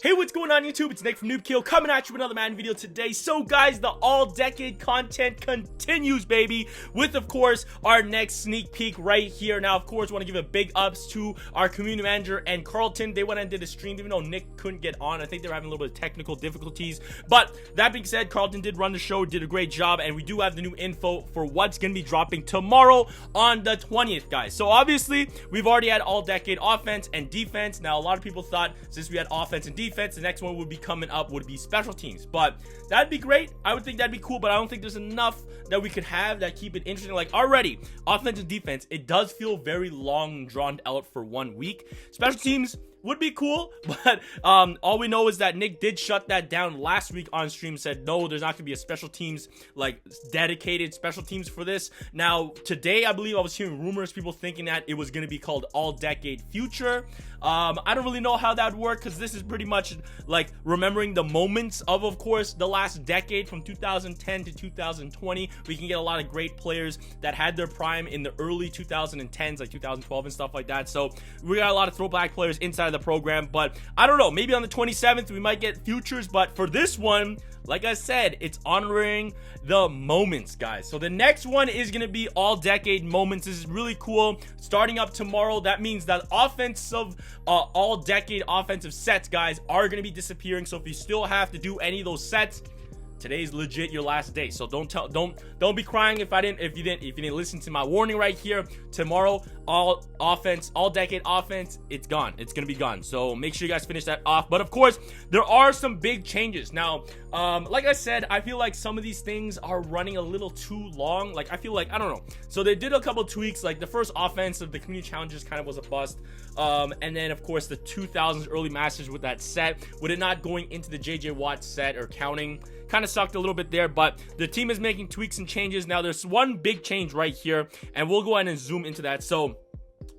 Hey, what's going on YouTube? It's Nick from Noobkill coming at you with another Madden video today. So guys, the all-decade content continues, baby, with of course our next sneak peek right here. Now, of course, want to give a big ups to our community manager and Carlton. They went and did a stream even though Nick couldn't get on. I think they were having a little bit of technical difficulties. But that being said, Carlton did run the show, did a great job, and we do have the new info for what's going to be dropping tomorrow on the 20th, guys. So obviously, we've already had all-decade offense and defense. Now, a lot of people thought since we had offense and defense, the next one would be coming up would be special teams, but that'd be great. I would think that'd be cool, but I don't think there's enough that we could have that keep it interesting. Like already offense and defense, it does feel very long drawn out for 1 week. Special teams would be cool, but all we know is that Nick did shut that down last week on stream, said no, there's not gonna be a special teams, like dedicated special teams for this. Now today I believe I was hearing rumors, people thinking that it was gonna be called all decade future. I don't really know how that would work, because this is pretty much like remembering the moments of course the last decade from 2010 to 2020. We can get a lot of great players that had their prime in the early 2010s, like 2012 and stuff like that. So we got a lot of throwback players inside of the program, but I don't know, maybe on the 27th we might get futures. But for this one, like I said, it's honoring the moments, guys. So the next one is going to be all decade moments. This is really cool. Starting up tomorrow, that means that offensive all decade offensive sets, guys, are going to be disappearing. So if you still have to do any of those sets, today's legit your last day. So don't be crying if you didn't listen to my warning right here. Tomorrow, all decade offense, it's gone. It's gonna be gone. So make sure you guys finish that off. But of course, there are some big changes. Now, like I said, I feel like some of these things are running a little too long. Like I feel like, I don't know. So they did a couple tweaks. Like the first offense of the community challenges kind of was a bust. And then of course the 2000s early masters with that set, with it not going into the JJ Watt set or counting, kind of sucked a little bit there. But the team is making tweaks and changes. Now there's one big change right here, and we'll go ahead and zoom into that. So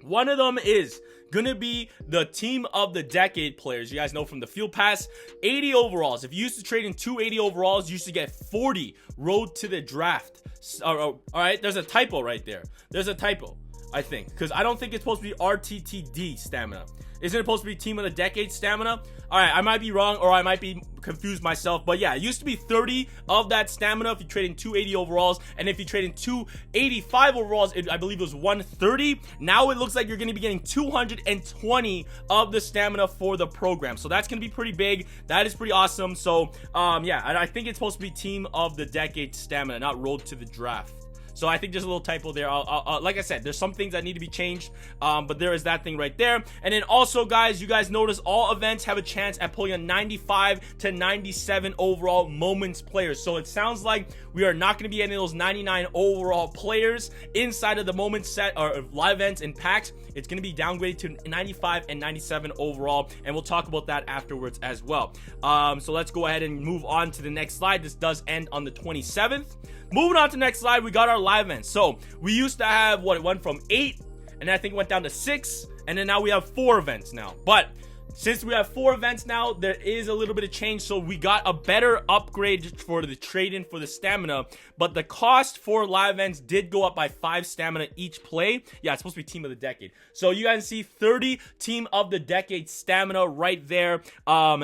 one of them is gonna be the team of the decade players. You guys know from the field pass, 80 overalls. If you used to trade in 280 overalls, you used to get 40 road to the draft. All right, there's a typo right there. There's a typo, I think, because I don't think it's supposed to be RTTD stamina. Isn't it supposed to be team of the decade stamina? All right, I might be wrong, or I might be confused myself, but yeah, it used to be 30 of that stamina if you trade in 280 overalls, and if you trade in 285 overalls, I believe it was 130. Now it looks like you're going to be getting 220 of the stamina for the program, so that's going to be pretty big. That is pretty awesome. So yeah, I think it's supposed to be team of the decade stamina, not road to the draft. So I think there's a little typo there. Like I said, there's some things that need to be changed, but there is that thing right there. And then also, guys, you guys notice all events have a chance at pulling a 95 to 97 overall moments players. So it sounds like we are not going to be any of those 99 overall players inside of the moments set or live events and packs. It's going to be downgraded to 95 and 97 overall, and we'll talk about that afterwards as well. So let's go ahead and move on to the next slide. This does end on the 27th. Moving on to the next slide, we got our live events. So we used to have, what, it went from 8, and then I think it went down to 6, and then now we have 4 events now. But since we have 4 events now, there is a little bit of change. So we got a better upgrade for the trade-in for the stamina, but the cost for live events did go up by 5 stamina each play. Yeah, it's supposed to be team of the decade. So you guys see 30 team of the decade stamina right there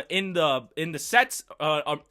in the sets,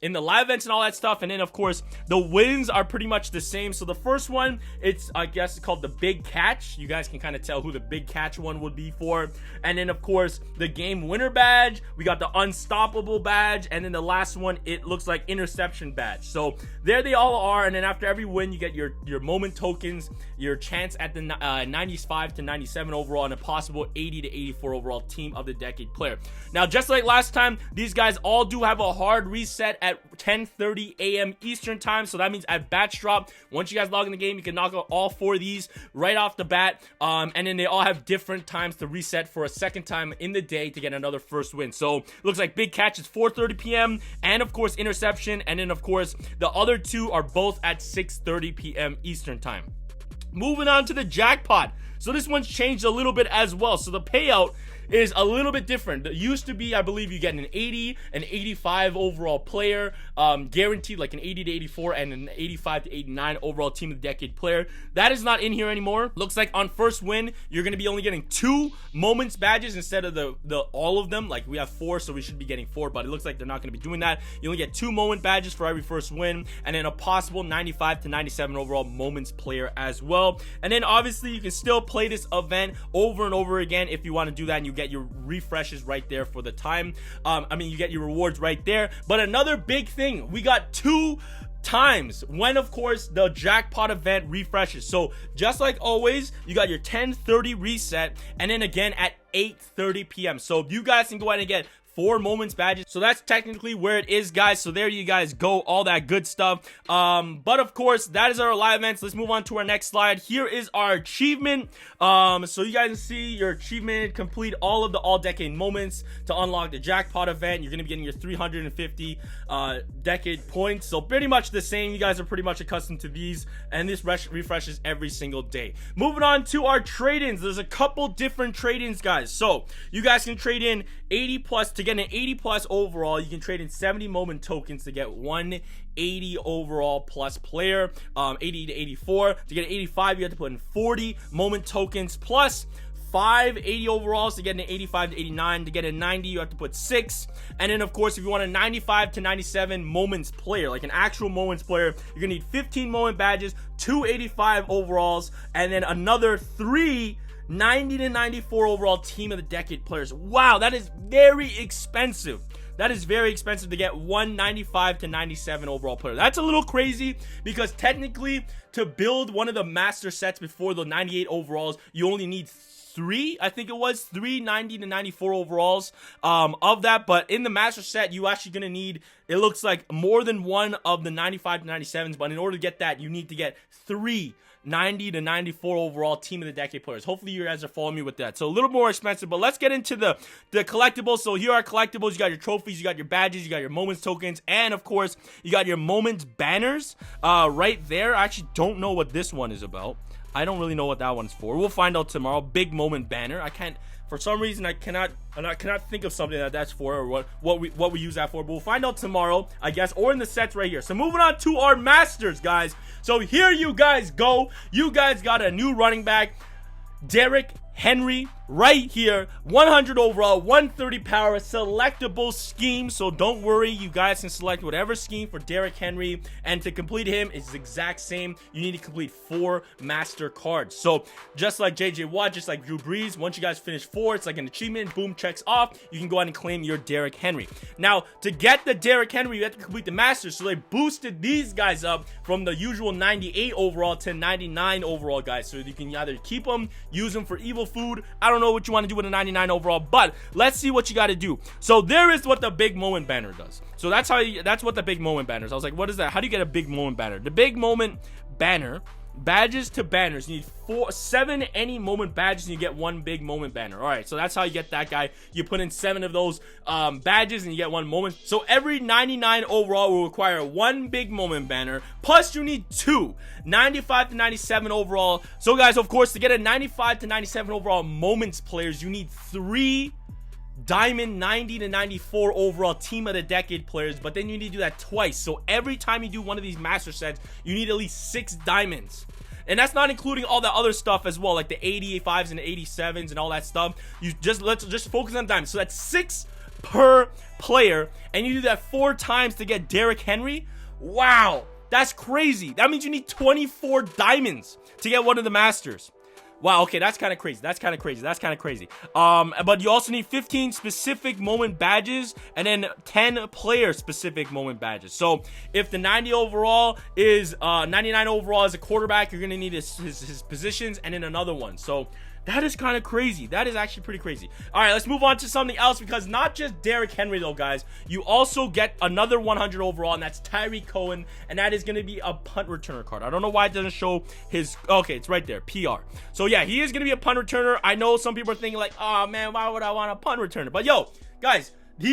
in the live events and all that stuff. And then of course the wins are pretty much the same. So the first one, it's, I guess, called the big catch. You guys can kind of tell who the big catch one would be for. And then of course the game winner badge, we got the unstoppable badge, and then the last one, it looks like interception badge. So there they all are. And then after every win, you get your moment tokens, your chance at the 95 to 97 overall, and a possible 80 to 84 overall team of the decade player. Now, just like last time, these guys all do have a hard reset at 10:30 a.m. Eastern time. So that means at batch drop, once you guys log in the game, you can knock out all 4 of these right off the bat. And then they all have different times to reset for a second time in the day to get another first win. So looks like big catch is 4:30 p.m. and of course interception, and then of course the other 2 are both at 6:30 p.m. Eastern time. Moving on to the jackpot. So this one's changed a little bit as well. So the payout is a little bit different. It used to be, I believe, you get an 80, an 85 overall player, guaranteed, like an 80 to 84, and an 85 to 89 overall team of the decade player. That is not in here anymore. Looks like on first win, you're going to be only getting 2 moments badges instead of the all of them. Like, we have 4, so we should be getting 4, but it looks like they're not going to be doing that. You only get 2 moment badges for every first win, and then a possible 95 to 97 overall moments player as well. And then obviously you can still play this event over and over again if you want to do that, and you get your refreshes right there for the time. You get your rewards right there. But another big thing, we got 2 times when, of course, the jackpot event refreshes. So just like always, you got your 10:30 reset, and then again at 8:30 p.m. so you guys can go ahead and get 4 moments badges. So that's technically where it is, guys. So there you guys go, all that good stuff. But of course, that is our live events. Let's move on to our next slide. Here is our achievement. So you guys can see your achievement: complete all of the all-decade moments to unlock the jackpot event. You're gonna be getting your 350 decade points. So pretty much the same. You guys are pretty much accustomed to these, and this refreshes every single day. Moving on to our trade-ins. There's a couple different trade-ins, guys. So you guys can trade in 80 plus to get an 80 plus overall. You can trade in 70 moment tokens to get 180 overall plus player. 80 to 84. To get an 85, you have to put in 40 moment tokens plus 580 overalls to get an 85 to 89. To get a 90, you have to put 6. And then, of course, if you want a 95 to 97 moments player, like an actual moments player, you're gonna need 15 moment badges, 285 overalls, and then another 3 90 to 94 overall team of the decade players. Wow, that is very expensive. That is very expensive to get 195 to 97 overall player. That's a little crazy because technically to build one of the master sets before the 98 overalls, you only need 3, I think it was 3 90 to 94 overalls of that. But in the master set, you actually gonna need, it looks like, more than one of the 95 to 97s. But in order to get that, you need to get 3 90 to 94 overall team of the decade players. Hopefully you guys are following me with that. So a little more expensive, but let's get into the collectibles. So here are collectibles. You got your trophies, you got your badges, you got your moments tokens, and of course you got your moments banners right there. I actually don't know what this one is about. I don't really know what that one's for. We'll find out tomorrow. Big moment banner. I can't, for some reason, I cannot think of something that's for, or what we use that for. But we'll find out tomorrow, I guess, or in the sets right here. So moving on to our masters, guys. So here you guys go. You guys got a new running back, Derrick Henry, right here. 100 overall, 130 power, selectable scheme. So don't worry, you guys can select whatever scheme for Derrick Henry, and to complete him is the exact same. You need to complete 4 master cards. So just like JJ Watt, just like Drew Brees, once you guys finish 4, it's like an achievement. Boom, checks off. You can go ahead and claim your Derrick Henry. Now, to get the Derrick Henry, you have to complete the masters. So they boosted these guys up from the usual 98 overall to 99 overall, guys. So you can either keep them, use them for evil food. I don't know what you want to do with a 99 overall, but let's see what you got to do. So there is what the big moment banner does. So that's what the big moment banner is. I was like, what is that? How do you get a big moment banner? The big moment banner, badges to banners, you need 7 any moment badges and you get 1 big moment banner. All right, so that's how you get that guy. You put in 7 of those badges and you get 1 moment. So every 99 overall will require 1 big moment banner, plus you need 2 95 to 97 overall. So guys, of course, to get a 95 to 97 overall moments players, you need 3 diamond 90 to 94 overall team of the decade players, but then you need to do that twice. So every time you do one of these master sets, you need at least 6 diamonds. And that's not including all the other stuff as well, like the 85s and the 87s and all that stuff. Let's just focus on diamonds. So that's 6 per player, and you do that 4 times to get Derrick Henry. Wow, that's crazy. That means you need 24 diamonds to get one of the masters. Wow, okay, that's kind of crazy. That's kind of crazy. But you also need 15 specific moment badges and then 10 player specific moment badges. So if the 90 overall is 99 overall as a quarterback, you're gonna need his positions and then another one. So that is kind of crazy. That is actually pretty crazy. All right, let's move on to something else, because not just Derrick Henry though, guys. You also get another 100 overall, and that's Tyreek Cohen, and that is going to be a punt returner card. I don't know why it doesn't show his... Okay, it's right there, PR. So yeah, he is going to be a punt returner. I know some people are thinking like, oh man, why would I want a punt returner? But yo, guys,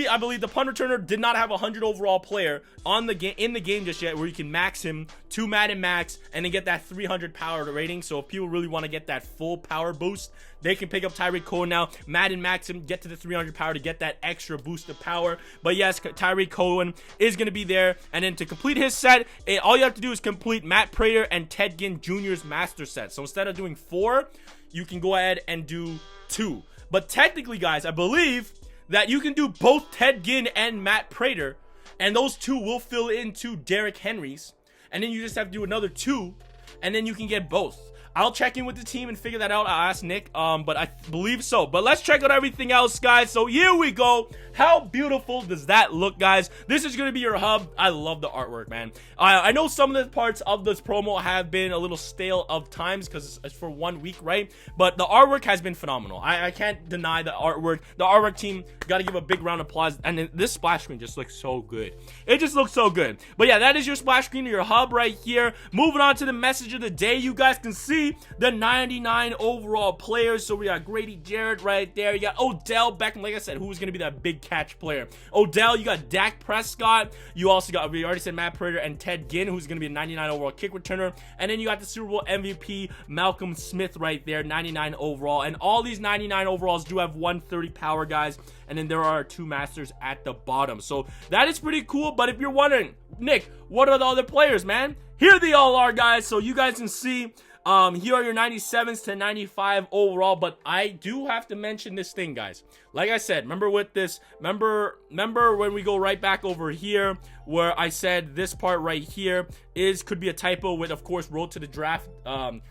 I believe the punt returner did not have a 100 overall player on the game in the game just yet, where you can max him to Madden Max and then get that 300 power rating. So if people really want to get that full power boost, they can pick up Tyreek Cohen now, Madden Max him, get to the 300 power to get that extra boost of power. But yes, Tyreek Cohen is going to be there. And then to complete his set, all you have to do is complete Matt Prater and Ted Ginn Jr.'s master set. So instead of doing 4, you can go ahead and do 2. But technically, guys, I believe that you can do both Ted Ginn and Matt Prater, and those 2 will fill into Derrick Henry's, and then you just have to do another 2, and then you can get both. I'll check in with the team and figure that out. I'll ask Nick, but I believe so. But let's check out everything else, guys. So here we go. How beautiful does that look, guys? This is going to be your hub. I love the artwork, man. I know some of the parts of this promo have been a little stale of times because it's for 1 week, right? But the artwork has been phenomenal. I can't deny the artwork. The artwork team, got to give a big round of applause. And then this splash screen just looks so good. It just looks so good. But yeah, that is your splash screen, your hub right here. Moving on to the message of the day, you guys can see the 99 overall players. So we got Grady Jarrett right there. You got Odell Beckham, like I said, who's going to be that big catch player. Odell, you got Dak Prescott. You also got, we already said Matt Prater and Ted Ginn, who's going to be a 99 overall kick returner. And then you got the Super Bowl MVP, Malcolm Smith right there, 99 overall. And all these 99 overalls do have 130 power, guys. And then there are 2 masters at the bottom. So that is pretty cool. But if you're wondering, Nick, what are the other players, man? Here they all are, guys. So you guys can see here are your 97s to 95 overall, but I do have to mention this thing, guys. Like I said, remember with this, remember when we go right back over here where I said this part right here could be a typo with, of course, road to the draft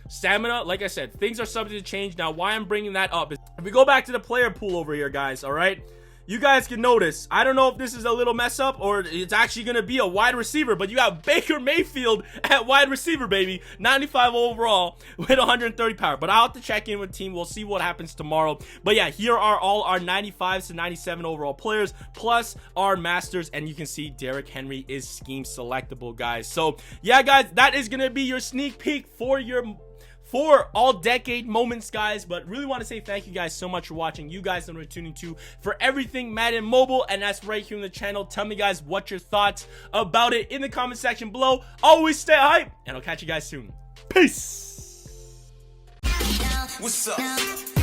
stamina. Like I said, things are subject to change. Now, why I'm bringing that up is if we go back to the player pool over here, guys, all right? You guys can notice, I don't know if this is a little mess up or it's actually going to be a wide receiver, but you got Baker Mayfield at wide receiver, baby. 95 overall with 130 power. But I'll have to check in with the team. We'll see what happens tomorrow. But yeah, here are all our 95s to 97 overall players, plus our masters. And you can see Derrick Henry is scheme selectable, guys. So yeah, guys, that is going to be your sneak peek for all decade moments, guys. But really want to say thank you guys so much for watching. You guys are tuning to for everything Madden Mobile, and that's right here on the channel. Tell me, guys, what your thoughts about it in the comment section below. Always stay hype, and I'll catch you guys soon. Peace. What's up?